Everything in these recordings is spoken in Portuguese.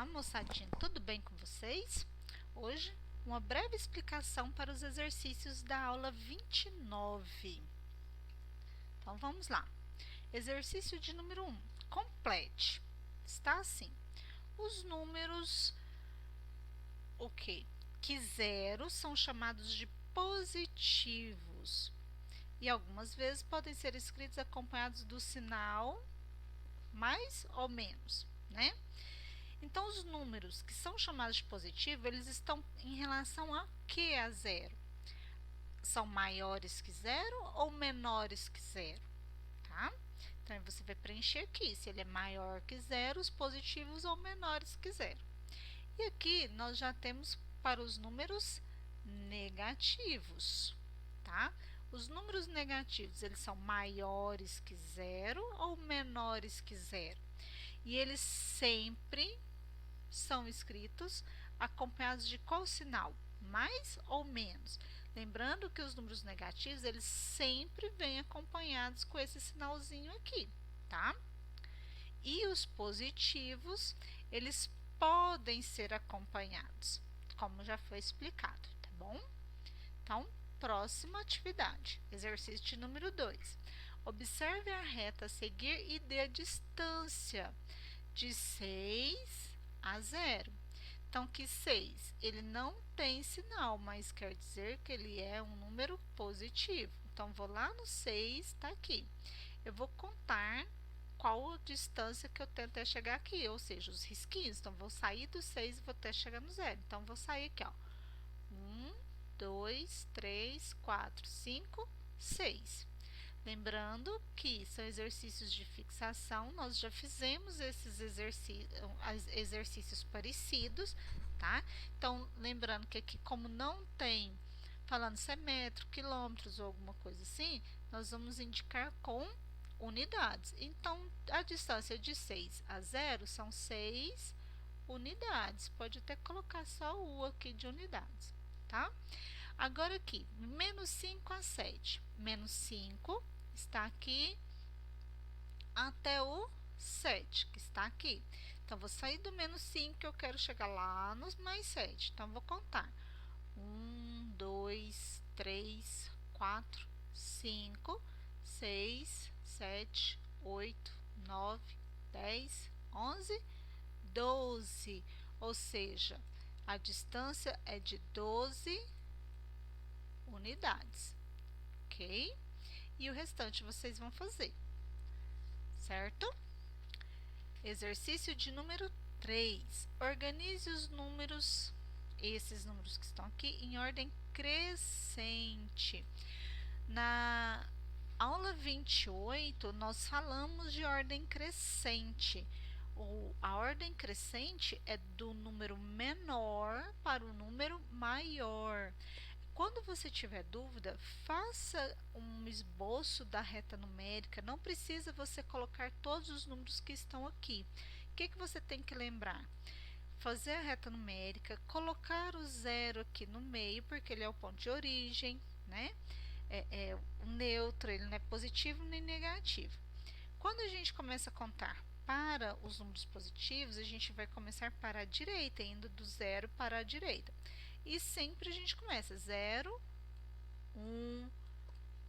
Olá, moçadinha, tudo bem com vocês? Hoje, uma breve explicação para os exercícios da aula 29. Então, vamos lá. Exercício de número 1. Complete. Está assim. Os números que zero são chamados de positivos. E algumas vezes podem ser escritos acompanhados do sinal mais ou menos, né? Então, os números que são chamados de positivo, eles estão em relação a que a zero? São maiores que zero ou menores que zero? Tá? Então, você vai preencher aqui, se ele é maior que zero, os positivos ou menores que zero. E aqui, nós já temos para os números negativos, tá? Os números negativos, eles são maiores que zero ou menores que zero? E eles sempre são escritos acompanhados de qual sinal? Mais ou menos? Lembrando que os números negativos, eles sempre vêm acompanhados com esse sinalzinho aqui, tá? E os positivos, eles podem ser acompanhados, como já foi explicado, tá bom? Então, próxima atividade, exercício de número 2. Observe a reta a seguir e dê a distância de 6 a 0. Então, que 6, ele não tem sinal, mas quer dizer que ele é um número positivo. Então, vou lá no 6, está aqui. Eu vou contar qual a distância que eu tenho até chegar aqui, ou seja, os risquinhos. Então, vou sair do 6 e vou até chegar no 0. Então, vou sair aqui, ó. 1, 2, 3, 4, 5, 6. Lembrando que são exercícios de fixação, nós já fizemos esses exercícios parecidos, tá? Então, lembrando que aqui, como não tem falando se é metro, quilômetros ou alguma coisa assim, nós vamos indicar com unidades. Então, a distância de 6 a 0 são 6 unidades. Pode até colocar só o U aqui de unidades, tá? Agora aqui, menos 5 a 7. Menos 5 está aqui até o 7, que está aqui. Então, vou sair do menos 5, eu quero chegar lá nos mais 7. Então, vou contar. 1, 2, 3, 4, 5, 6, 7, 8, 9, 10, 11, 12. Ou seja, a distância é de 12 unidades, ok? E o restante vocês vão fazer, certo? Exercício de número 3. Organize os números, esses números que estão aqui, em ordem crescente. Na aula 28, nós falamos de ordem crescente. A ordem crescente é do número menor para o número maior. Quando você tiver dúvida, faça um esboço da reta numérica. Não precisa você colocar todos os números que estão aqui. O que você tem que lembrar? Fazer a reta numérica, colocar o zero aqui no meio, porque ele é o ponto de origem, né? O neutro, ele não é positivo nem negativo. Quando a gente começa a contar para os números positivos, a gente vai começar para a direita, indo do zero para a direita. E sempre a gente começa 0, 1,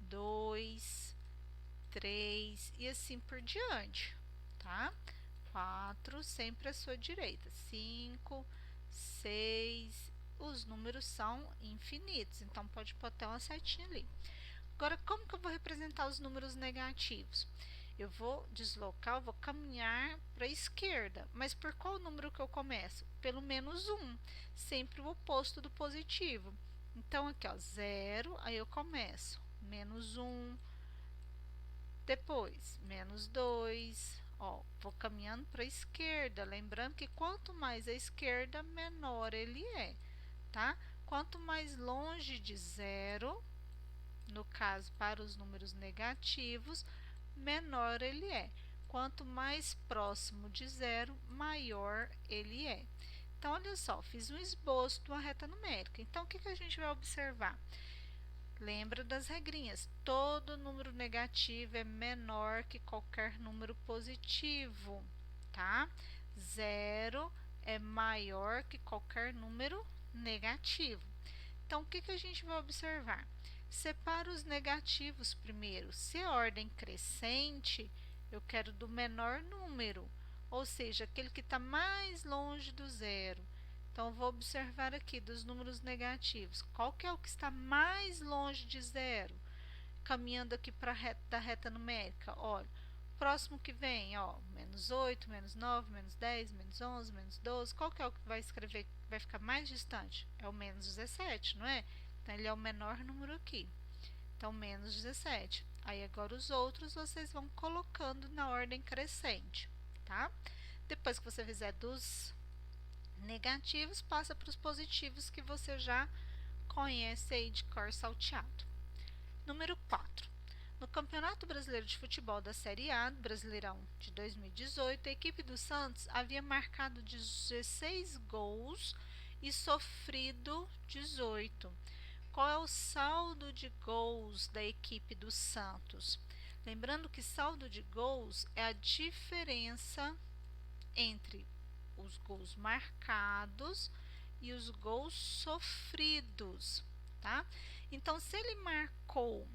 2, 3 e assim por diante, tá? 4, sempre à sua direita. 5, 6, os números são infinitos, então pode pôr até uma setinha ali. Agora, como que eu vou representar os números negativos? Eu vou deslocar, eu vou caminhar para a esquerda. Mas por qual número que eu começo? Pelo menos 1, sempre o oposto do positivo. Então, aqui, ó, 0, aí eu começo. Menos 1, depois, menos 2, ó, vou caminhando para a esquerda. Lembrando que quanto mais à esquerda, menor ele é, tá? Quanto mais longe de 0, no caso, para os números negativos, menor ele é. Quanto mais próximo de 0, maior ele é. Então, olha só, fiz um esboço de uma reta numérica. Então, o que a gente vai observar? Lembra das regrinhas. Todo número negativo é menor que qualquer número positivo, tá? 0 é maior que qualquer número negativo. Então, o que a gente vai observar? Separa os negativos primeiro. Se é ordem crescente, eu quero do menor número, ou seja, aquele que está mais longe do zero. Então, eu vou observar aqui dos números negativos. Qual que é o que está mais longe de zero? Caminhando aqui para da reta numérica, olha, próximo que vem, ó, menos 8, menos 9, menos 10, menos 11, menos 12, qual que é o que vai escrever, vai ficar mais distante? É o menos 17, não é? Então, ele é o menor número aqui. Então, menos 17. Aí, agora os outros vocês vão colocando na ordem crescente, tá? Depois que você fizer dos negativos, passa para os positivos que você já conhece aí de cor salteado. Número 4. No Campeonato Brasileiro de Futebol da Série A do Brasileirão de 2018, a equipe do Santos havia marcado 16 gols e sofrido 18. Qual é o saldo de gols da equipe do Santos? Lembrando que saldo de gols é a diferença entre os gols marcados e os gols sofridos, tá? Então, se ele marcou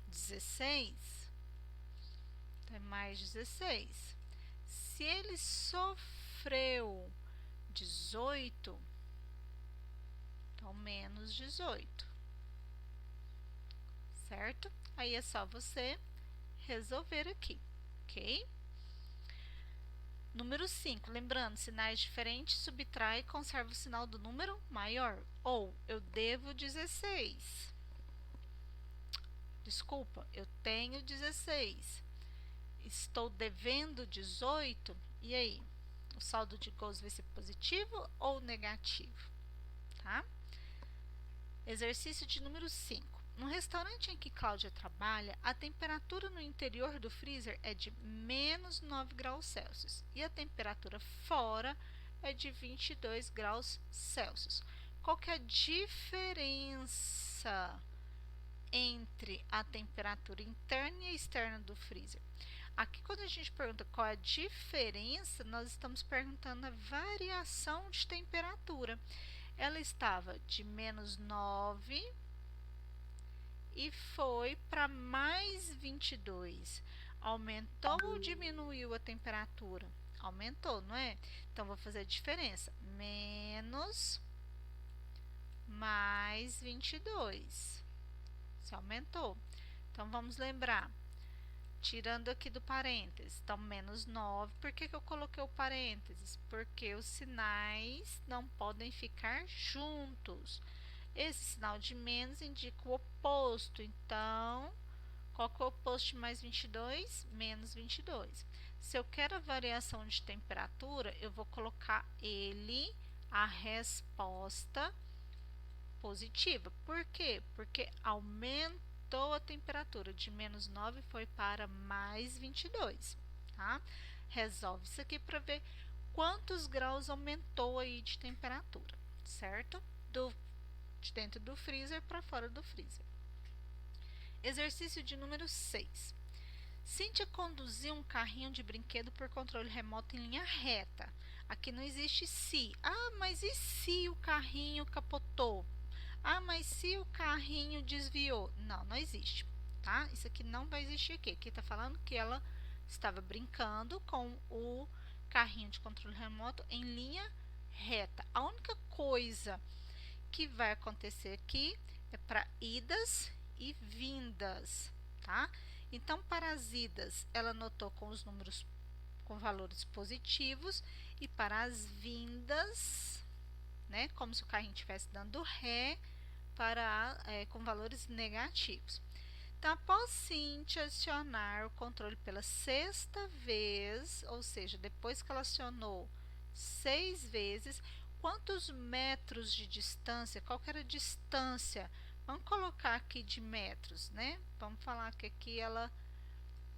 16, então é mais 16. Se ele sofreu 18, então menos 18, certo? Aí é só você resolver aqui, ok? Número 5, lembrando, sinais diferentes, subtrai e conserva o sinal do número maior. Ou, eu devo 16. Desculpa, eu tenho 16. Estou devendo 18. E aí? O saldo de gols vai ser positivo ou negativo? Tá? Exercício de número 5. No restaurante em que Cláudia trabalha, a temperatura no interior do freezer é de menos 9 graus Celsius e a temperatura fora é de 22 graus Celsius. Qual que é a diferença entre a temperatura interna e externa do freezer? Aqui, quando a gente pergunta qual é a diferença, nós estamos perguntando a variação de temperatura. Ela estava de menos 9 e foi para mais 22. Aumentou ou diminuiu a temperatura? Aumentou, não é? Então, vou fazer a diferença. Menos mais 22. Se aumentou. Então, vamos lembrar. Tirando aqui do parênteses, então menos 9. Por que eu coloquei o parênteses? Porque os sinais não podem ficar juntos. Esse sinal de menos indica o oposto, então, qual que é o oposto de mais 22? Menos 22. Se eu quero a variação de temperatura, eu vou colocar a resposta positiva. Por quê? Porque aumentou a temperatura de menos 9 foi para mais 22, tá? Resolve isso aqui para ver quantos graus aumentou aí de temperatura, certo? De dentro do freezer para fora do freezer. Exercício de número 6. Cíntia conduziu um carrinho de brinquedo por controle remoto em linha reta. Aqui não existe se. Ah, mas e se o carrinho capotou? Ah, mas se o carrinho desviou? Não, não existe, tá? Isso aqui não vai existir aqui. Aqui tá falando que ela estava brincando com o carrinho de controle remoto em linha reta. A única coisa que vai acontecer aqui é para idas e vindas, tá? Então, para as idas, ela anotou com os números com valores positivos e para as vindas, né, como se o carrinho estivesse dando ré, com valores negativos. Então, após Cíntia acionar o controle pela sexta vez, ou seja, depois que ela acionou 6 vezes, quantos metros de distância, qual que era a distância? Vamos colocar aqui de metros, né? Vamos falar que aqui ela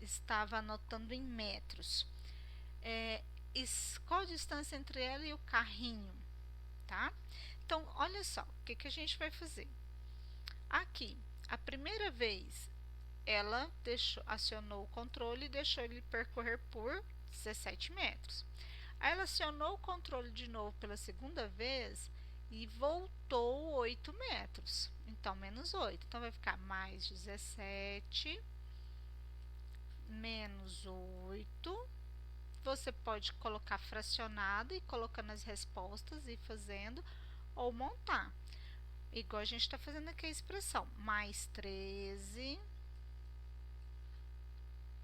estava anotando em metros. Qual a distância entre ela e o carrinho, tá? Então, olha só, o que a gente vai fazer? Aqui, a primeira vez, ela acionou o controle e deixou ele percorrer por 17 metros. Aí ela acionou o controle de novo pela segunda vez e voltou 8 metros. Então, menos 8. Então, vai ficar mais 17, menos 8. Você pode colocar fracionado e colocando as respostas e fazendo, ou montar. Igual a gente está fazendo aqui a expressão. Mais 13,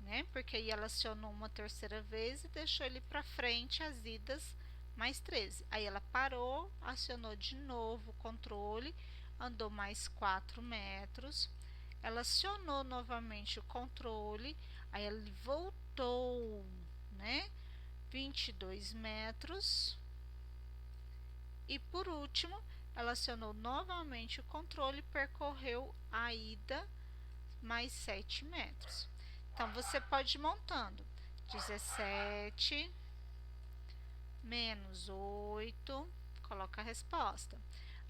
né? Porque aí ela acionou uma terceira vez e deixou ele para frente as idas mais 13. Aí ela parou, acionou de novo o controle, andou mais 4 metros. Ela acionou novamente o controle, aí ele voltou, né? 22 metros. E por último, ela acionou novamente o controle e percorreu a ida mais 7 metros. Então, você pode ir montando 17 menos 8, coloca a resposta.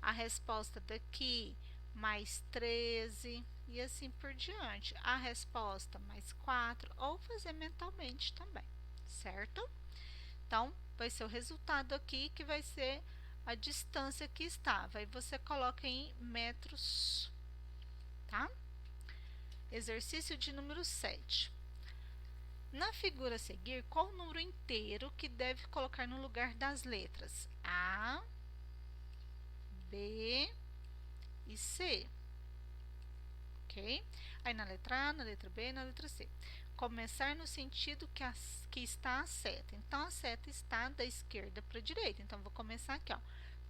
A resposta daqui, mais 13 e assim por diante. A resposta, mais 4, ou fazer mentalmente também, certo? Então, vai ser o resultado aqui que vai ser a distância que estava. Aí você coloca em metros, tá? Exercício de número 7. Na figura a seguir, qual o número inteiro que deve colocar no lugar das letras A, B e C? Ok? Aí na letra A, na letra B e na letra C. Começar no sentido que está a seta. Então, a seta está da esquerda para a direita. Então, vou começar aqui, ó.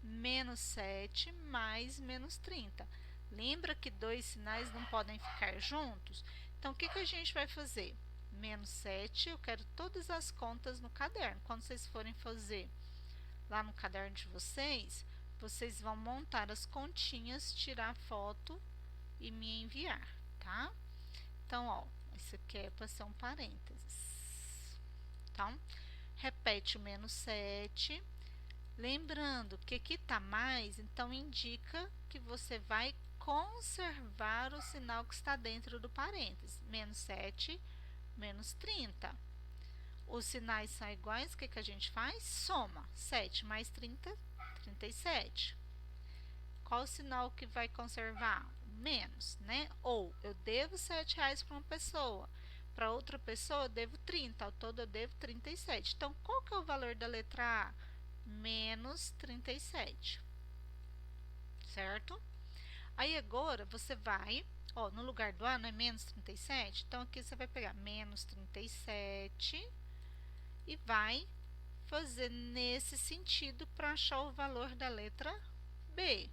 Menos 7 mais menos 30. Lembra que dois sinais não podem ficar juntos? Então, o que a gente vai fazer? Menos 7, eu quero todas as contas no caderno. Quando vocês forem fazer lá no caderno de vocês, vocês vão montar as continhas, tirar foto e me enviar, tá? Então, ó, isso aqui é para ser um parênteses. Então, repete o menos 7. Lembrando que aqui tá mais, então indica que você vai conservar o sinal que está dentro do parênteses. Menos 7, menos 30. Os sinais são iguais, o que a gente faz? Soma. 7 mais 30, 37. Qual o sinal que vai conservar? Menos, né? Ou eu devo R$7 para uma pessoa, para outra pessoa eu devo 30, ao todo eu devo 37. Então, qual que é o valor da letra A? Menos 37, certo? Aí agora você vai, ó, no lugar do A não é menos 37? Então, aqui você vai pegar menos 37 e vai fazer nesse sentido para achar o valor da letra B,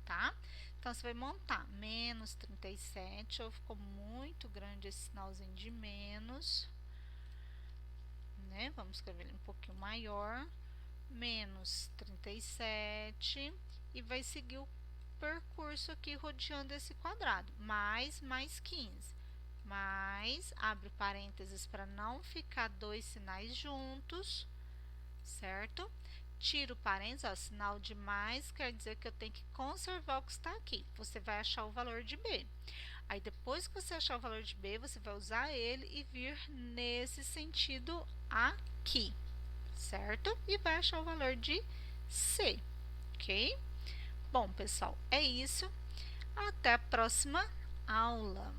tá? Então, você vai montar menos 37, ou ficou muito grande esse sinalzinho de menos, né? Vamos escrever ele um pouquinho maior, menos 37, e vai seguir o percurso aqui rodeando esse quadrado, mais 15, mais, abre parênteses para não ficar dois sinais juntos, certo? Tiro o parênteses, ó, sinal de mais quer dizer que eu tenho que conservar o que está aqui. Você vai achar o valor de B. Aí, depois que você achar o valor de B, você vai usar ele e vir nesse sentido aqui, certo? E vai achar o valor de C, ok? Bom, pessoal, é isso. Até a próxima aula.